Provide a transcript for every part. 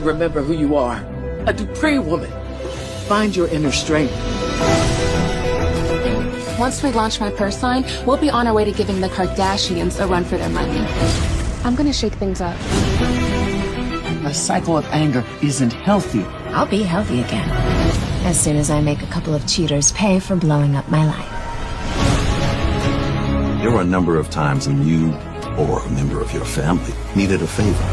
Remember who you are. A Dupree woman. Find your inner strength. Once we launch my purse line, we'll be on our way to giving the Kardashians a run for their money. I'm gonna shake things up. A cycle of anger isn't healthy. I'll be healthy again. As soon as I make a couple of cheaters pay for blowing up my life. There were a number of times when you or a member of your family needed a favor.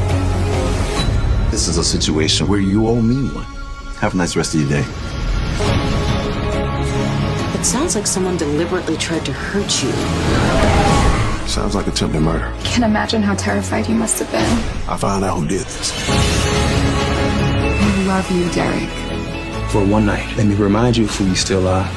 This is a situation where you owe me one. Have a nice rest of your day. It sounds like someone deliberately tried to hurt you. Sounds like attempted murder. I can't imagine how terrified you must have been. I found out who did this. I love you, Derek. For one night, let me remind you of who you still are.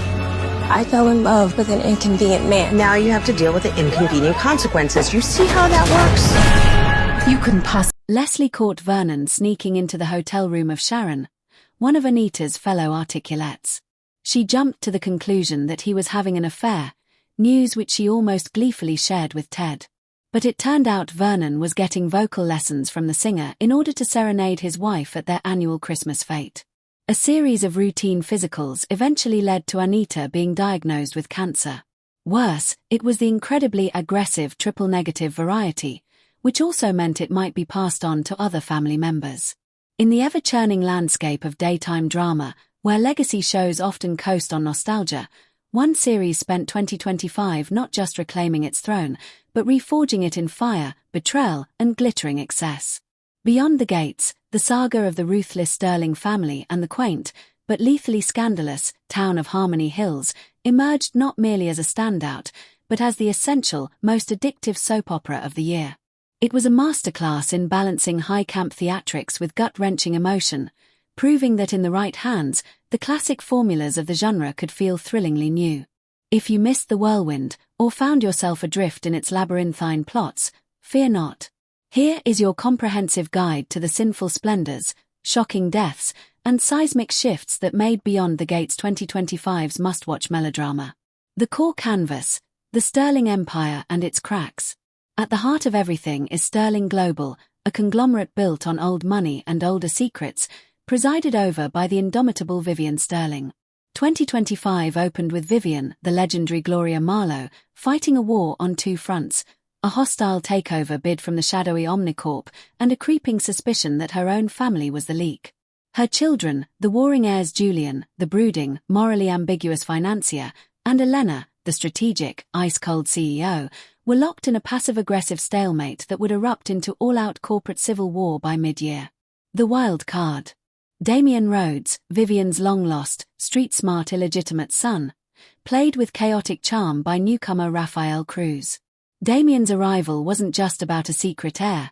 I fell in love with an inconvenient man. Now you have to deal with the inconvenient consequences. You see how that works? You couldn't possibly. Leslie caught Vernon sneaking into the hotel room of Sharon, one of Anita's fellow articulates. She jumped to the conclusion that he was having an affair, news which she almost gleefully shared with Ted. But it turned out Vernon was getting vocal lessons from the singer in order to serenade his wife at their annual Christmas fete. A series of routine physicals eventually led to Anita being diagnosed with cancer. Worse, it was the incredibly aggressive triple-negative variety, which also meant it might be passed on to other family members. In the ever-churning landscape of daytime drama, where legacy shows often coast on nostalgia, one series spent 2025 not just reclaiming its throne, but reforging it in fire, betrayal, and glittering excess. Beyond the Gates, the saga of the ruthless Sterling family and the quaint, but lethally scandalous, town of Harmony Hills emerged not merely as a standout, but as the essential, most addictive soap opera of the year. It was a masterclass in balancing high-camp theatrics with gut-wrenching emotion, proving that in the right hands, the classic formulas of the genre could feel thrillingly new. If you missed the whirlwind, or found yourself adrift in its labyrinthine plots, fear not. Here is your comprehensive guide to the sinful splendors, shocking deaths, and seismic shifts that made Beyond the Gates 2025's must-watch melodrama. The core canvas, the Sterling Empire and its cracks. At the heart of everything is Sterling Global, a conglomerate built on old money and older secrets, presided over by the indomitable Vivian Sterling. 2025 opened with Vivian, the legendary Gloria Marlowe, fighting a war on two fronts, a hostile takeover bid from the shadowy Omnicorp, and a creeping suspicion that her own family was the leak. Her children, the warring heirs Julian, the brooding, morally ambiguous financier, and Elena, the strategic, ice-cold CEO, were locked in a passive-aggressive stalemate that would erupt into all-out corporate civil war by mid-year. The wild card. Damian Rhodes, Vivian's long-lost, street-smart illegitimate son, played with chaotic charm by newcomer Rafael Cruz. Damian's arrival wasn't just about a secret heir.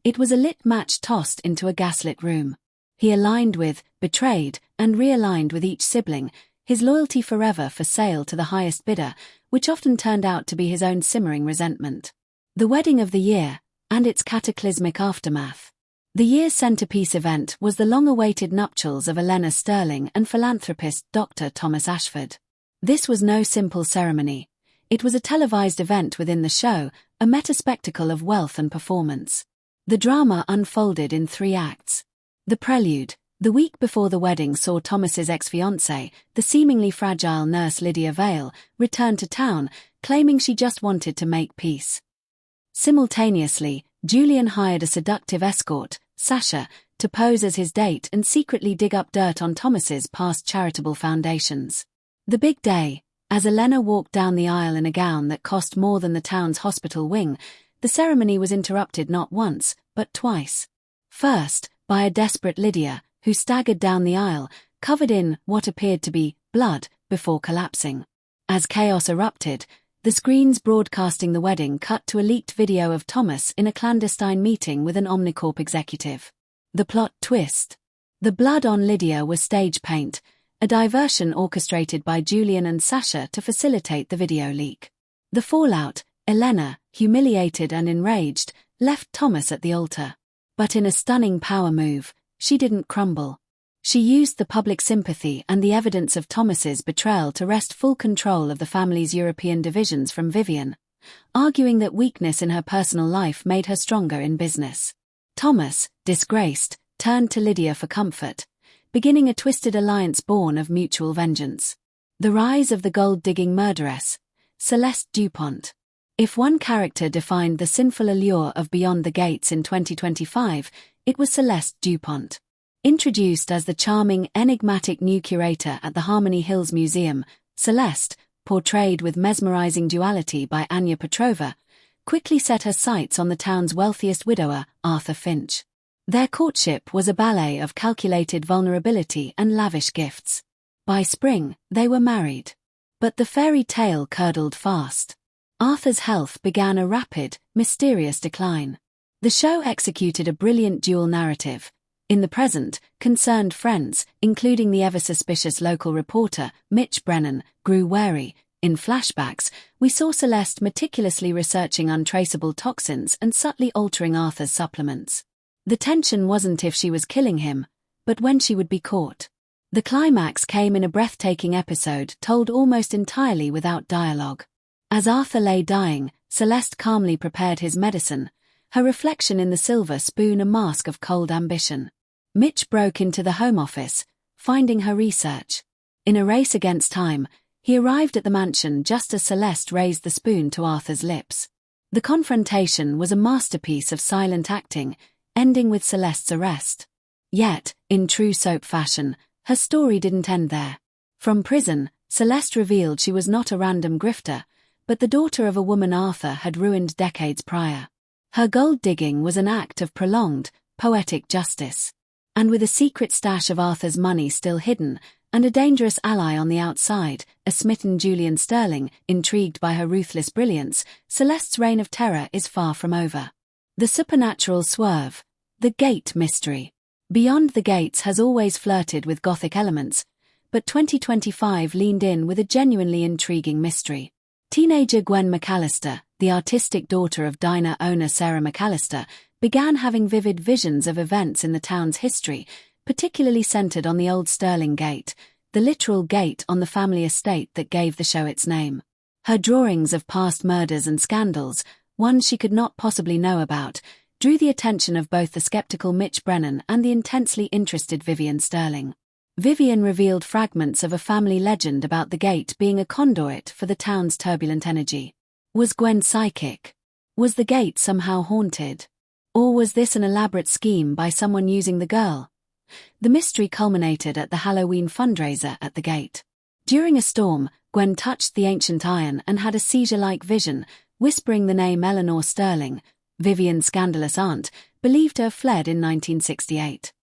It was a lit match tossed into a gaslit room. He aligned with, betrayed, and realigned with each sibling, his loyalty forever for sale to the highest bidder, which often turned out to be his own simmering resentment. The wedding of the year, and its cataclysmic aftermath. The year's centerpiece event was the long-awaited nuptials of Elena Sterling and philanthropist Dr. Thomas Ashford. This was no simple ceremony. It was a televised event within the show, a meta-spectacle of wealth and performance. The drama unfolded in 3 acts. The prelude. The week before the wedding saw Thomas's ex-fiancée, the seemingly fragile nurse Lydia Vale, return to town, claiming she just wanted to make peace. Simultaneously, Julian hired a seductive escort, Sasha, to pose as his date and secretly dig up dirt on Thomas's past charitable foundations. The big day. As Elena walked down the aisle in a gown that cost more than the town's hospital wing, the ceremony was interrupted not once, but twice. First, by a desperate Lydia, who staggered down the aisle, covered in what appeared to be blood, before collapsing. As chaos erupted, the screens broadcasting the wedding cut to a leaked video of Thomas in a clandestine meeting with an Omnicorp executive. The plot twist. The blood on Lydia was stage paint, a diversion orchestrated by Julian and Sasha to facilitate the video leak. The fallout, Elena, humiliated and enraged, left Thomas at the altar. But in a stunning power move, she didn't crumble. She used the public sympathy and the evidence of Thomas's betrayal to wrest full control of the family's European divisions from Vivian, arguing that weakness in her personal life made her stronger in business. Thomas, disgraced, turned to Lydia for comfort, beginning a twisted alliance born of mutual vengeance. The rise of the gold-digging murderess, Celeste Dupont. If one character defined the sinful allure of Beyond the Gates in 2025, it was Celeste Dupont. Introduced as the charming, enigmatic new curator at the Harmony Hills Museum, Celeste, portrayed with mesmerizing duality by Anya Petrova, quickly set her sights on the town's wealthiest widower, Arthur Finch. Their courtship was a ballet of calculated vulnerability and lavish gifts. By spring, they were married. But the fairy tale curdled fast. Arthur's health began a rapid, mysterious decline. The show executed a brilliant dual narrative. In the present, concerned friends, including the ever-suspicious local reporter, Mitch Brennan, grew wary. In flashbacks, we saw Celeste meticulously researching untraceable toxins and subtly altering Arthur's supplements. The tension wasn't if she was killing him, but when she would be caught. The climax came in a breathtaking episode told almost entirely without dialogue. As Arthur lay dying, Celeste calmly prepared his medicine, her reflection in the silver spoon a mask of cold ambition. Mitch broke into the Home Office, finding her research. In a race against time, he arrived at the mansion just as Celeste raised the spoon to Arthur's lips. The confrontation was a masterpiece of silent acting, ending with Celeste's arrest. Yet, in true soap fashion, her story didn't end there. From prison, Celeste revealed she was not a random grifter, but the daughter of a woman Arthur had ruined decades prior. Her gold digging was an act of prolonged, poetic justice. And with a secret stash of Arthur's money still hidden, and a dangerous ally on the outside, a smitten Julian Sterling, intrigued by her ruthless brilliance, Celeste's reign of terror is far from over. The supernatural swerve. The Gate mystery. Beyond the Gates has always flirted with gothic elements, but 2025 leaned in with a genuinely intriguing mystery. Teenager Gwen McAllister, the artistic daughter of diner owner Sarah McAllister, began having vivid visions of events in the town's history, particularly centered on the old Sterling Gate, the literal gate on the family estate that gave the show its name. Her drawings of past murders and scandals, ones she could not possibly know about, drew the attention of both the skeptical Mitch Brennan and the intensely interested Vivian Sterling. Vivian revealed fragments of a family legend about the gate being a conduit for the town's turbulent energy. Was Gwen psychic? Was the gate somehow haunted? Or was this an elaborate scheme by someone using the girl? The mystery culminated at the Halloween fundraiser at the gate. During a storm, Gwen touched the ancient iron and had a seizure-like vision, whispering the name Eleanor Sterling, Vivian's scandalous aunt, believed to have fled in 1968.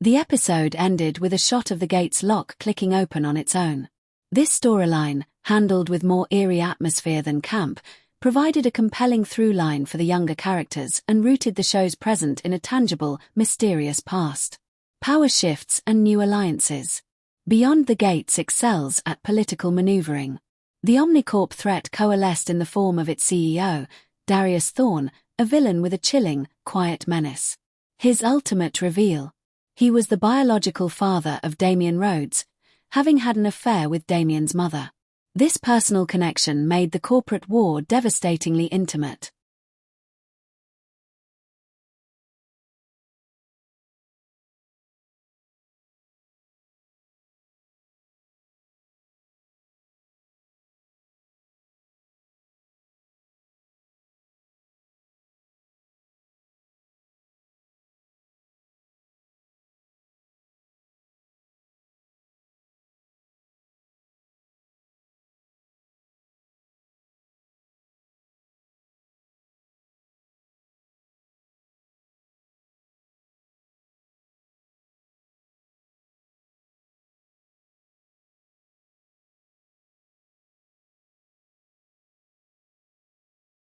The episode ended with a shot of the gate's lock clicking open on its own. This storyline, handled with more eerie atmosphere than camp, provided a compelling through line for the younger characters and rooted the show's present in a tangible, mysterious past. Power shifts and new alliances. Beyond the Gates excels at political maneuvering. The Omnicorp threat coalesced in the form of its CEO, Darius Thorne, a villain with a chilling, quiet menace. His ultimate reveal. He was the biological father of Damian Rhodes, having had an affair with Damian's mother. This personal connection made the corporate war devastatingly intimate.